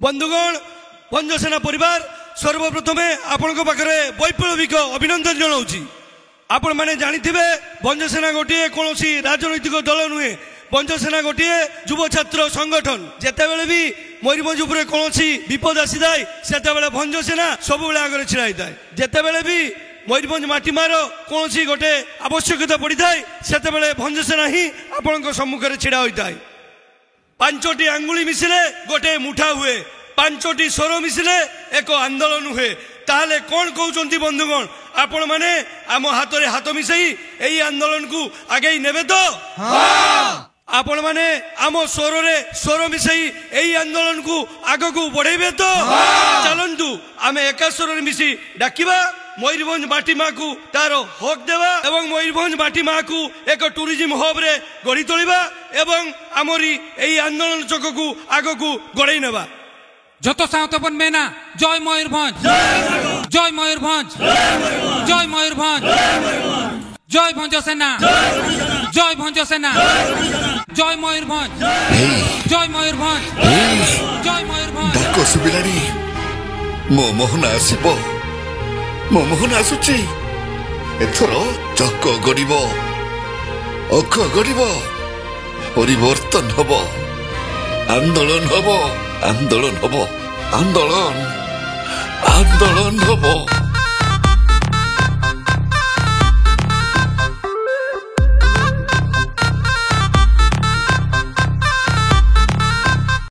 बंधुगण भंजसेना परिवार सर्वप्रथमे आपण पाखे वैप्लविक अभिनंदन जनाऊँगी। आपण मैंने जानिथिबे भंजसेना गोटे कौन राजनैतिक दल नुहे। भंजसेना गोटे युव छात्र संगठन। जितेबले भी मयूरभंज उपर कौन विपद आसी थाए से भंजसेना सब आगे छिड़ा होता है। जितेबले भी मयूरभंज माटीमार कौन गोटे आवश्यकता पड़ी थाए से भंजसेना ही आपण सम्मुखें छिड़ा होता है। पांचटी आंगुली मिसिले गोटे मुठा हुए, पांचटी स्वर मिसिले एक आंदोलन हुए। ताहले कौन कहते बंधुगण आपण माने आम हाथ में हाथ मिसई यही आंदोलन को आगे नेबे तो आपण माने आम स्वर रे स्वर मिसई यही आंदोलन को आग को बढ़ेबे तो चलंतु आमे एका स्वर मिसी डाकिबा मयूरभंज माटी माँ को तार हक देवा एवं मयूरभंज माटी माँ को एक टूरिज्म हब रे गढ़ी तोलिबा एवं आमरी यही आंदोलन चक को आग को गड़े नेबा। যত সাঁওতাপন মেনা জয় ময়ূরভঞ্জ, জয় ময়ূরভঞ্জ, জয় ময়ূরভঞ্জ, জয় ভঞ্জসেনা, জয় ভঞ্জসেনা, জয় ময়ূরভঞ্জ, জয় ময়ূরভঞ্জ, জয় ময়ূরভঞ্জ। ডাক সুবিলানি মো মোহন আসিব, মো মোহন আসুচি। এথর চক গড়িব, অখ গড়িব, পরিবর্তন হব, আন্দোলন হব, আন্দোলন হব, আন্দোলন আন্দোলন হব।